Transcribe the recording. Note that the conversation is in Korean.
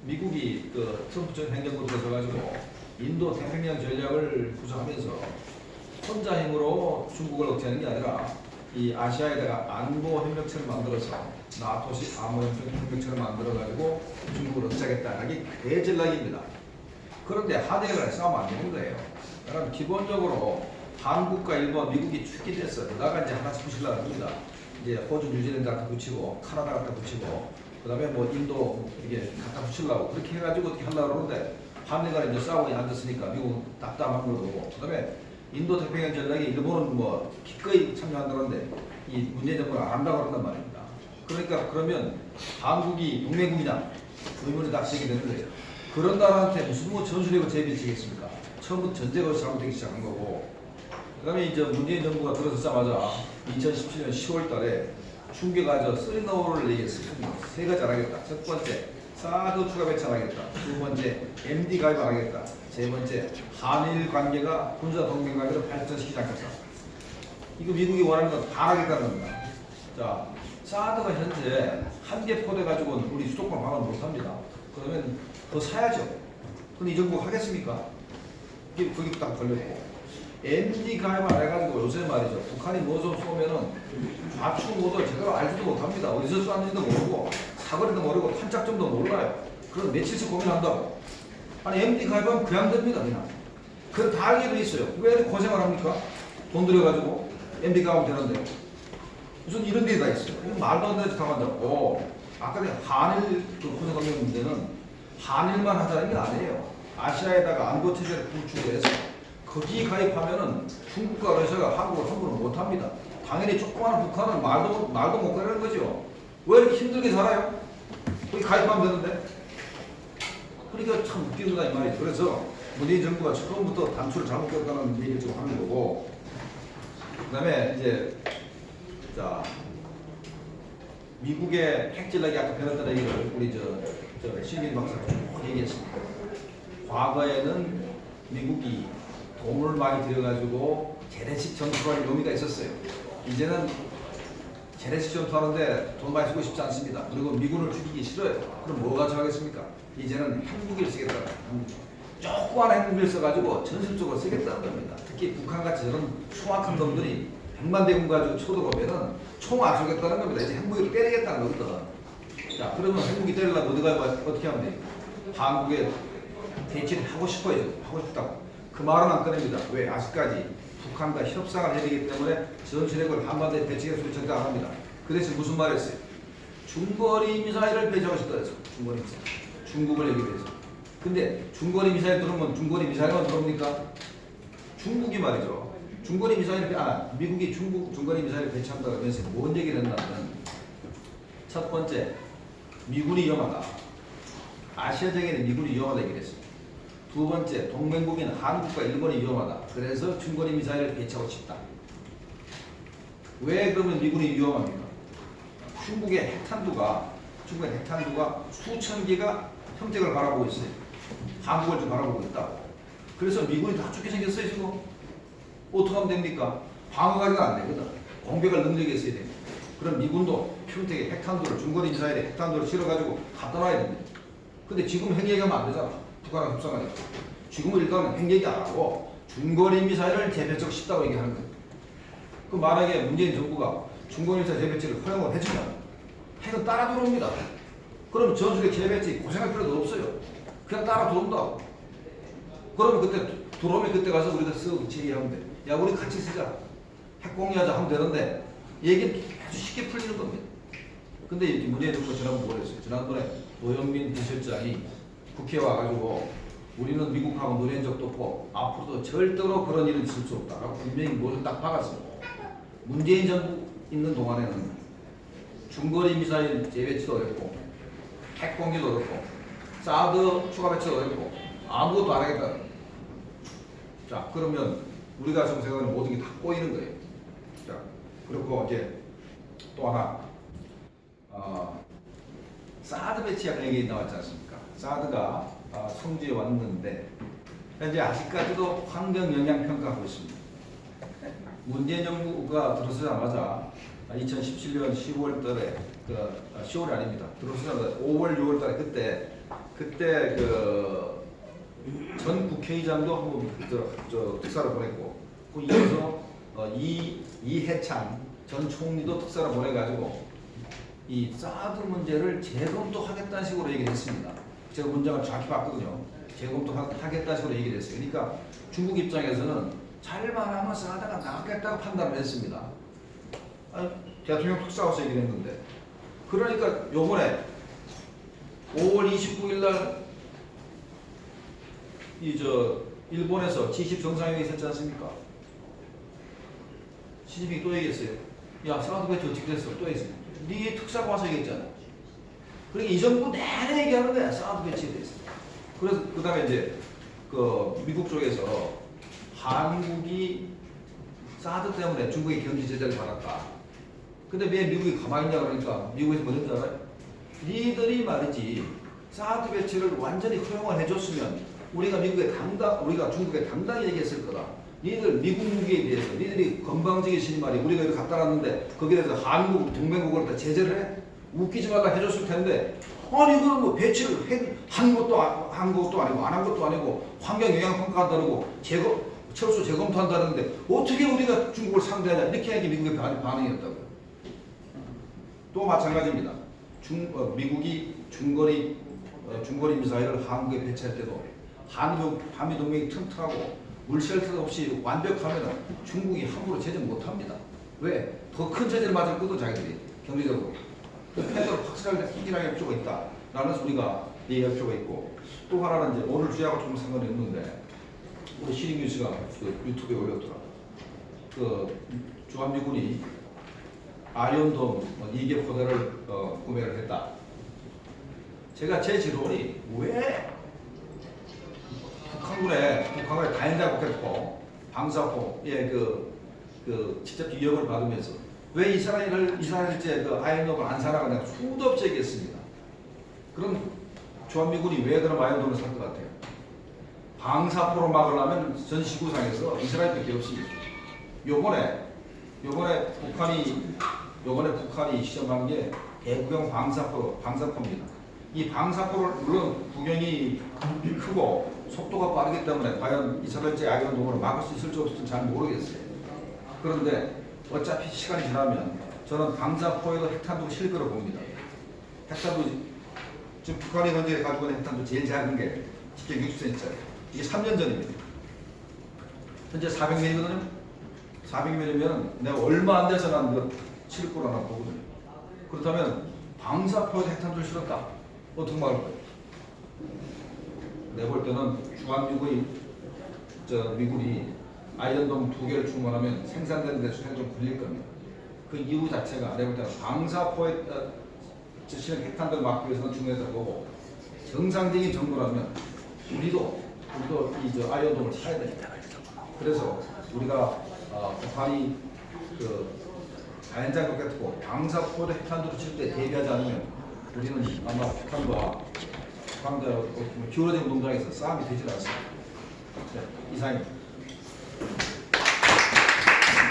미국이 그 트럼프 전 행정부 들어서가지고 인도 태평양 전략을 구사하면서 혼자 힘으로 중국을 억제하는 게 아니라 이 아시아에다가 안보 협력체를 만들어서 나토식 안보 협력체를 만들어가지고 중국을 억제하겠다는 게 대전략입니다. 그런데 한일 간에 싸우면 안 되는 거예요. 그럼 기본적으로 한국과 일본, 미국이 축기됐어. 그다가 이제 하나씩 붙이려고 합니다. 이제 호주, 뉴질랜드 갖다 붙이고, 카나다 갖다 붙이고, 그 다음에 뭐 인도 이게 갖다 붙이려고 그렇게 해가지고 어떻게 하려고 그러는데 한일 간에 이제 싸우고 앉았으니까 미국은 답답한 거고, 그 다음에 인도 태평양 전략에 일본은 뭐 기꺼이 참여한다는데 이 문재인 정부는 안 한다고 그런단 말입니다. 그러니까 그러면 한국이 동맹국이냐 의문이 딱 제기되는 거예요. 그런 나라한테 무슨 뭐 전술핵을 제비치겠습니까? 처음부터 전제가 잘못되기 시작한 거고, 그 다음에 이제 문재인 정부가 들어서자마자 2017년 10월 달에 충격하죠. 3노를 얘기했습니다. 세 가지 안 하겠다. 첫 번째, 사드 추가 배치하겠다. 두 번째, MD 가입 안 하겠다. 세 번째, 한일 관계가 군사 동맹 관계를 발전시키지 않겠다. 이거 미국이 원하는 건 다 하겠다는 겁니다. 자, 사드가 현재 한 개 포대 가지고는 우리 수도권 방어를 못합니다. 그러면 더 사야죠. 근데 이 정부 하겠습니까? 이게 거기 딱 걸렸고, MD 가입을 안 해가지고 요새 말이죠. 북한이 뭐 좀 쏘면은 좌측 모두 제대로 알지도 못합니다. 어디서 쏘는지도 모르고 사거리도 모르고 탄착점도 몰라요. 그럼 며칠씩 고민한다고. 아니 MD 가입하면 그냥 됩니다. 그냥. 그건 다 알게 돼 있어요. 왜 이렇게 고생을 합니까? 돈 들여가지고 MD 가입하면 되는데 무슨 이런 데 다 있어요. 이거 말도 안 되는 짓 하고 아까 전에 한일 그 군사동맹 문제는 한일만 하자는 게 아니에요. 아시아에다가 안보체제를 구축해서 거기 가입하면은 중국과 러시아가 한국을 함부로 못합니다. 당연히 조그마한 북한은 말도 못 거리는 거죠. 왜 이렇게 힘들게 살아요? 거기 가입하면 되는데. 그러니까 참 웃기다 이 말이죠. 그래서 문재인 정부가 처음부터 단추를 잘못 꼈다는 얘기를 지금 하는 거고, 그 다음에 이제 자 미국의 핵전략이 아까 배웠던 얘기를 우리 저 신민 박사가 쭉 얘기했습니다. 과거에는 미국이 돈을 많이 들여가지고 재래식 전투할 의미가 있었어요. 이제는 재래식 전투하는데 돈 많이 쓰고 싶지 않습니다. 그리고 미군을 죽이기 싫어요. 그럼 뭐가 정하겠습니까? 이제는 핵무기를 쓰겠다는 조그만 핵무기를 써가지고 전술적으로 쓰겠다는 겁니다. 특히 북한같이 저런 수악한 놈들이 100만 대군 가지고 쳐들어오면은 총 안 쏘겠다는 겁니다. 이제 핵무기를 때리겠다는 거거든. 자, 그러면 핵무기 때리려면 어디 가야 어떻게 하면 돼요? 한국에 대치를 하고 싶어요. 하고 싶다고. 그 말은 안 꺼냅니다. 왜? 아직까지 북한과 협상을 해야 되기 때문에 전술핵을 한반도에 배치할 수 절대 안 합니다. 그 대신 무슨 말 했어요? 중거리 미사일을 배치하고 싶다 했어. 중거리 미사일. 중국을 얘기해서. 근데 중거리 미사일 들어오면 중거리 미사일만 들어옵니까? 중국이 말이죠. 중거리 미사일, 미국이 중거리 미사일 배치한다고 하면서 뭔 얘기를 했냐면, 첫 번째, 미군이 위험하다. 아시아적에는 미군이 위험하다 얘기를 했어요. 두 번째, 동맹국인 한국과 일본이 위험하다. 그래서 중거리 미사일을 배치하고 싶다. 왜 그러면 미군이 위험합니까? 중국의 핵탄두가 수천 개가 형택을 바라보고 있어요. 한국을 좀 바라보고 있다고. 그래서 미군이 다 죽게 생겼어요 지금. 어떻게 하면 됩니까? 방어가기가 안 되거든. 공격할 능력이 있어야 돼. 그럼 미군도 평택에 핵탄두를, 중거리 미사일에 핵탄두를 실어가지고 갖다 놔야 됩니다. 근데 지금 핵 얘기하면 안 되잖아. 북한하고 협상하니까. 지금은 일단은 핵 얘기 안 하고 중거리 미사일을 재배치하고 싶다고 얘기하는 거예요. 그 만약에 문재인 정부가 중거리 미사일 재배치를 허용을 해주면 핵은 따라 들어옵니다. 그럼 전술핵 재배치 고생할 필요도 없어요. 그냥 따라 들어온다고. 그러면 그때 들어오면 그때 가서 우리가 쓱 제기하면 돼. 야, 우리 같이 쓰자. 핵 공유하자 하면 되는데 얘기는 아주 쉽게 풀리는 겁니다. 근데 문재인 정부가 지난번에 뭐랬어요? 지난번에 노영민 비서실장이 국회에 와가지고 우리는 미국하고 논의한 적도 없고 앞으로도 절대로 그런 일은 있을 수 없다라고 분명히 뭐를 딱 박았어요. 문재인 정부 있는 동안에는 중거리 미사일 재배치도 어렵고 핵 공유도 어렵고 사드 추가 배치도 어렵고 아무것도 안 하겠다. 자, 그러면 우리가 지금 생각하는 모든 게 다 꼬이는 거예요. 자, 그리고 이제 또 하나 사드 배치하는 얘기 나왔지 않습니까? 사드가 성지에 왔는데 현재 아직까지도 환경 영향 평가하고 있습니다. 문재인 정부가 들어서자마자 2017년 10월 달에 10월이 아닙니다. 들어서자마자 5월, 6월 달에 그때 그때 그 전 국회의장도 한번 저 특사로 보냈고, 그 이어서 이해찬 전 총리도 특사로 보내가지고 이 사드 문제를 재검토하겠다는 식으로 얘기를 했습니다. 제가 문장을 정확히 봤거든요. 재검토하겠다는 식으로 얘기를 했어요. 그러니까 중국 입장에서는 잘만 하면 사드가 나겠다고 판단을 했습니다. 아니, 대통령 특사 와서 얘기를 했는데, 그러니까 요번에 5월 29일 날 일본에서 G20 정상회의 있었지 않습니까? 시진핑이 또 얘기했어요. 야, 사드 배치 어떻게 됐어? 또 했어요. 네 특사가 와서 얘기했잖아. 그러니까 이 정부 내내 얘기하는데 사드 배치에 대해서. 그래서 그 다음에 이제 그 미국 쪽에서 한국이 사드 때문에 중국의 경제 제재를 받았다. 근데 왜 미국이 가만히 있냐 그러니까 미국에서 뭐랬는지 알아요? 니들이 말이지 사드 배치를 완전히 허용을 해줬으면 우리가 중국에 당당히 얘기했을 거다. 니들 미국 무기에 대해서 니들이 건방지게 말이 우리가 이거 갖다 놨는데 거기에 대해서 한국 동맹국을 다 제재를 해? 웃기지 말라 해줬을 텐데, 아니 이거는 뭐 배치를 한 것도 아니고 안 한 것도 아니고 환경 영향 평가한다고 철수 재검토한다는데 어떻게 우리가 중국을 상대하냐, 이렇게 하는 게 미국의 반응이었다고요. 또 마찬가지입니다. 미국이 중거리 미사일을 한국에 배치할 때도 한미 동맹이 튼튼하고 물샐 없이 완벽하면 중국이 함부로 제재 못합니다. 왜? 더 큰 제재를 맞을 것도 자기들이 경제적으로. 패드로 확실하게 할 필요가 있다. 라는 우리가 얘기할 필요가 있고, 또 하나는 이제 오늘 주제하고 조금 상관이 없는데, 우리 시링뉴스가 그 유튜브에 올렸더라. 그 주한미군이 아이언돔 2개 포대를 구매를 했다. 제가 제 지론이 왜 북한군의 다연장 로켓포, 방사포의 그 직접 위협을 받으면서 왜 이스라엘제 그 아이언돔을 안 사라고 내가 수도 없이 얘기했습니다. 그럼 주한미군이 왜 그런 아이언돔을 살 것 같아요? 방사포로 막으려면 전 지구상에서 이스라엘밖에 없습니다. 요번에 북한이 시험한 게 대구경 방사포입니다. 이 방사포를 물론 구경이 크고 속도가 빠르기 때문에 과연 이스라엘제 아이언돔으로 막을 수 있을지 없을지 잘 모르겠어요. 그런데 어차피 시간이 지나면 저는 방사포에도 핵탄두가 실을 거라고 봅니다. 핵탄두, 지금 북한이 현재 가지고 있는 핵탄두 제일 작은 게 60cm짜리. 이게 3년 전입니다. 현재 400mm거든요. 400mm면 내가 얼마 안 돼서 난 실을 거라고 보거든요. 그렇다면 방사포에도 핵탄두를 실었다. 어떻게 막을 거예요? 내가 볼 때는 미군이 아이언돔 2개를 주문하면 생산되는 데 시간이 좀 걸릴 겁니다. 그 이유 자체가 내가 볼 때는 방사포에 실은 핵탄두를 막기 위해서는 중요하다고 보고, 정상적인 정도라면 우리도 이 아이언돔을 사야 됩니다. 그래서 우리가 북한이 그 다연장 로켓포, 방사포 핵탄두를 칠 때 대비하지 않으면 우리는 아마 북한과 기울어진 동작에서 싸움이 되질 않습니다. 네, 이상입니다.